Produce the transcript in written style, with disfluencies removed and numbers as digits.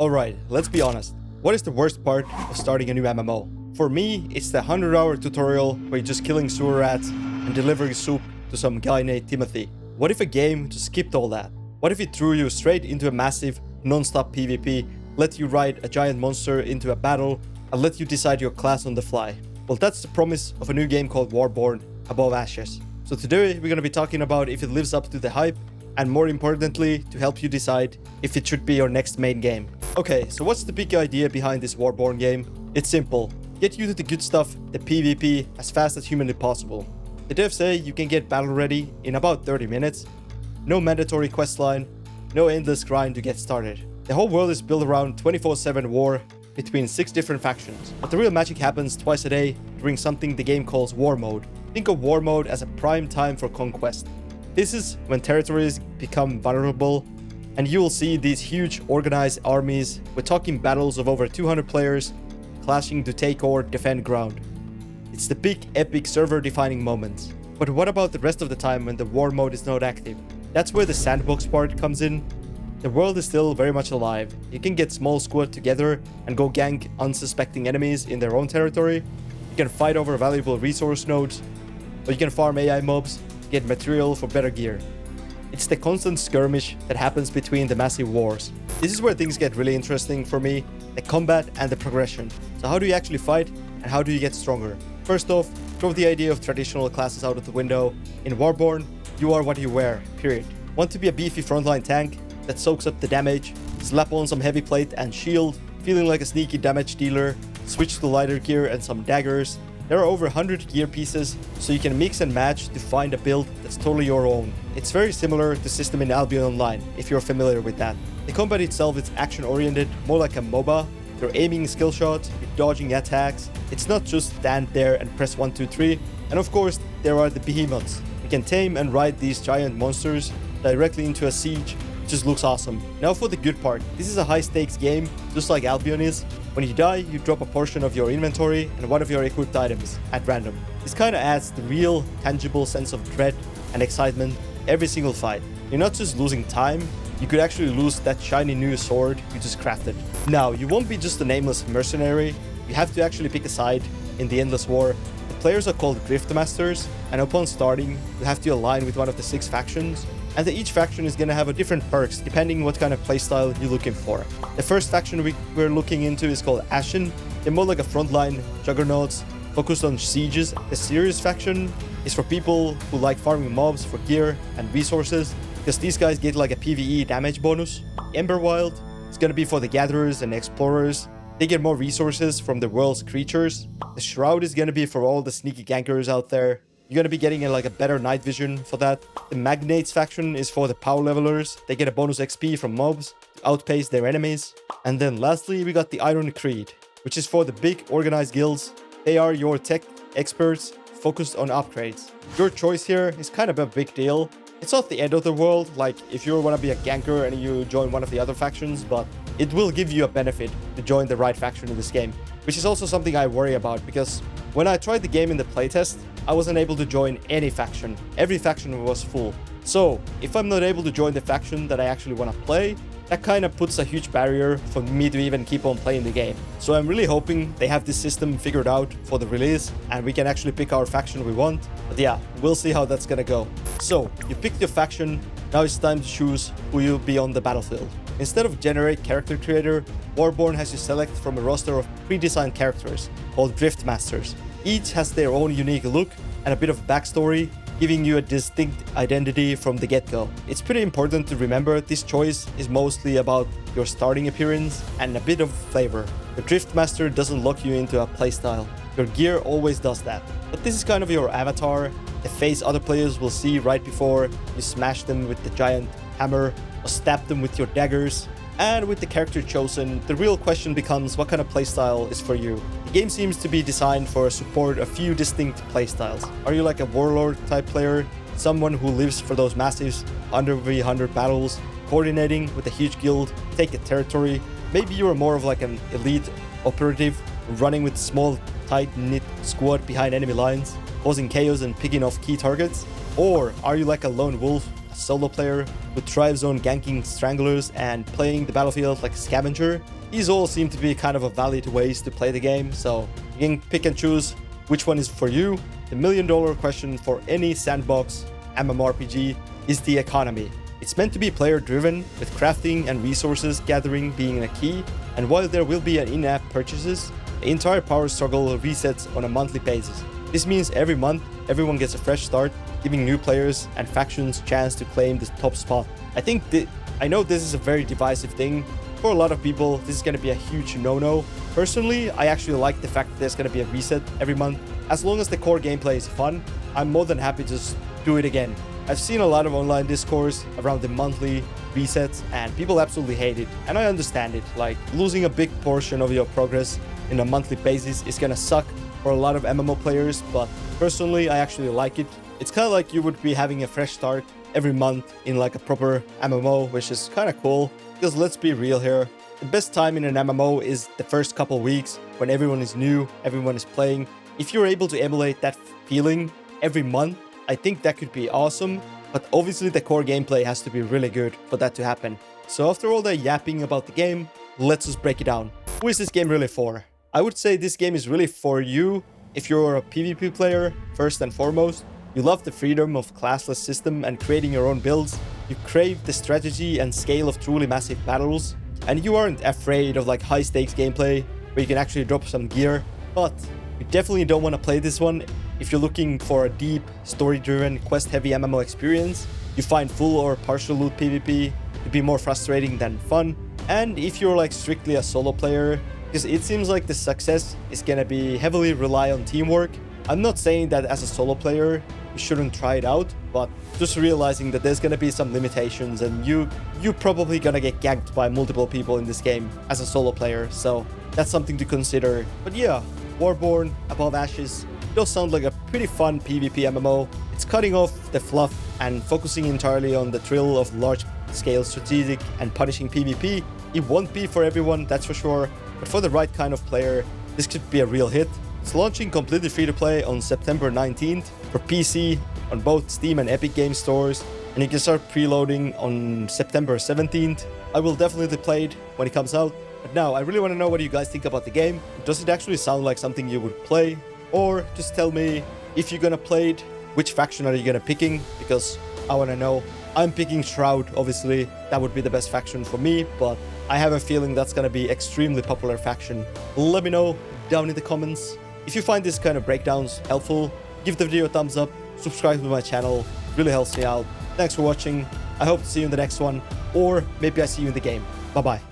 Alright, let's be honest. What is the worst part of starting a new MMO? For me, it's the 100-hour tutorial where you're just killing sewer rats and delivering soup to some guy named Timothy. What if a game just skipped all that? What if it threw you straight into a massive, non-stop PvP, let you ride a giant monster into a battle, and let you decide your class on the fly? Well, that's the promise of a new game called Warborne Above Ashes. So today we're going to be talking about if it lives up to the hype, and more importantly, to help you decide if it should be your next main game. Okay, so what's the big idea behind this Warborne game? It's simple. Get you to the good stuff, the PvP, as fast as humanly possible. The devs say you can get battle ready in about 30 minutes. No mandatory questline, no endless grind to get started. The whole world is built around 24/7 war between 6 different factions. But the real magic happens twice a day during something the game calls War Mode. Think of War Mode as a prime time for conquest. This is when territories become vulnerable, and you will see these huge organized armies with talking battles of over 200 players clashing to take or defend ground. It's the big epic server defining moments. But what about the rest of the time when the war mode is not active? That's where the sandbox part comes in. The world is still very much alive. You can get small squad together and go gank unsuspecting enemies in their own territory. You can fight over valuable resource nodes, or you can farm AI mobs, get material for better gear. It's the constant skirmish that happens between the massive wars. This is where things get really interesting for me, the combat and the progression. So how do you actually fight, and how do you get stronger? First off, throw the idea of traditional classes out of the window. In Warborne, you are what you wear, period. Want to be a beefy frontline tank that soaks up the damage, slap on some heavy plate and shield, feeling like a sneaky damage dealer, switch to lighter gear and some daggers. There are over 100 gear pieces, so you can mix and match to find a build that's totally your own. It's very similar to system in Albion Online, if you're familiar with that. The combat itself is action-oriented, more like a MOBA. You're aiming skill shots, you're dodging attacks. It's not just stand there and press 1, 2, 3. And of course, there are the behemoths. You can tame and ride these giant monsters directly into a siege. It just looks awesome. Now for the good part. This is a high-stakes game, just like Albion is. When you die, you drop a portion of your inventory and one of your equipped items at random. This kind of adds the real, tangible sense of dread and excitement every single fight. You're not just losing time, you could actually lose that shiny new sword you just crafted. Now, you won't be just a nameless mercenary, you have to actually pick a side in the endless war. The players are called Griftmasters, and upon starting, you have to align with one of the 6 factions. And each faction is gonna have a different perks depending what kind of playstyle you're looking for. The first faction we're looking into is called Ashen. They're more like a frontline juggernauts focused on sieges. The serious faction is for people who like farming mobs for gear and resources, because these guys get like a PvE damage bonus. Emberwild is gonna be for the gatherers and explorers. They get more resources from the world's creatures. The Shroud is gonna be for all the sneaky gankers out there. You're gonna be getting like a better night vision for that. The Magnates faction is for the power levelers. They get a bonus XP from mobs to outpace their enemies. And then lastly, we got the Iron Creed, which is for the big organized guilds. They are your tech experts focused on upgrades. Your choice here is kind of a big deal. It's not the end of the world, like if you want to be a ganker and you join one of the other factions, but it will give you a benefit to join the right faction in this game, which is also something I worry about, because when I tried the game in the playtest, I wasn't able to join any faction. Every faction was full. So, if I'm not able to join the faction that I actually want to play, that kind of puts a huge barrier for me to even keep on playing the game. So I'm really hoping they have this system figured out for the release and we can actually pick our faction we want. But yeah, we'll see how that's gonna go. So, you picked your faction, now it's time to choose who you'll be on the battlefield. Instead of generate character creator, Warborne has you select from a roster of pre-designed characters called Driftmasters. Each has their own unique look and a bit of backstory, giving you a distinct identity from the get-go. It's pretty important to remember this choice is mostly about your starting appearance and a bit of flavor. The Driftmaster doesn't lock you into a playstyle. Your gear always does that. But this is kind of your avatar, the face other players will see right before you smash them with the giant hammer or stab them with your daggers. And with the character chosen, the real question becomes what kind of playstyle is for you. The game seems to be designed for support a few distinct playstyles. Are you like a warlord type player? Someone who lives for those massive 100v100 battles, coordinating with a huge guild, take a territory? Maybe you're more of like an elite operative, running with small tight-knit squad behind enemy lines, causing chaos and picking off key targets? Or are you like a lone wolf, a solo player who thrives on ganking stranglers and playing the battlefield like a scavenger. These all seem to be kind of a valid ways to play the game, so you can pick and choose which one is for you. The million-dollar question for any sandbox MMORPG is the economy. It's meant to be player-driven, with crafting and resources gathering being a key, and while there will be an in-app purchases, the entire power struggle resets on a monthly basis. This means every month, everyone gets a fresh start, giving new players and factions chance to claim the top spot. I know this is a very divisive thing. For a lot of people, this is going to be a huge no-no. Personally, I actually like the fact that there's going to be a reset every month. As long as the core gameplay is fun, I'm more than happy to just do it again. I've seen a lot of online discourse around the monthly resets, and people absolutely hate it. And I understand it. Like, losing a big portion of your progress in a monthly basis is going to suck for a lot of MMO players, but personally, I actually like it. It's kind of like you would be having a fresh start every month in like a proper MMO, which is kind of cool. Because let's be real here, the best time in an MMO is the first couple weeks when everyone is new, everyone is playing. If you're able to emulate that feeling every month, I think that could be awesome. But obviously the core gameplay has to be really good for that to happen. So after all the yapping about the game, let's just break it down. Who is this game really for? I would say this game is really for you if you're a PvP player, first and foremost. You love the freedom of classless system and creating your own builds. You crave the strategy and scale of truly massive battles. And you aren't afraid of like high stakes gameplay where you can actually drop some gear. But you definitely don't want to play this one if you're looking for a deep, story-driven, quest-heavy MMO experience. You find full or partial loot PvP to be more frustrating than fun. And if you're like strictly a solo player, because it seems like the success is gonna be heavily rely on teamwork. I'm not saying that as a solo player you shouldn't try it out, but just realizing that there's gonna be some limitations and you probably gonna get ganked by multiple people in this game as a solo player, so that's something to consider. But yeah, Warborne Above Ashes does sound like a pretty fun PvP MMO. It's cutting off the fluff and focusing entirely on the thrill of large-scale strategic and punishing PvP. It won't be for everyone, that's for sure, but for the right kind of player, this could be a real hit. It's launching completely free-to-play on September 19th for PC on both Steam and Epic Games stores, and you can start preloading on September 17th. I will definitely play it when it comes out, but now I really want to know what you guys think about the game. Does it actually sound like something you would play? Or just tell me if you're gonna play it, which faction are you gonna picking, because I want to know. I'm picking Shroud, obviously. That would be the best faction for me, but I have a feeling that's gonna be extremely popular faction. Let me know down in the comments. If you find this kind of breakdowns helpful, give the video a thumbs up, subscribe to my channel, it really helps me out. Thanks for watching, I hope to see you in the next one, or maybe I see you in the game. Bye bye.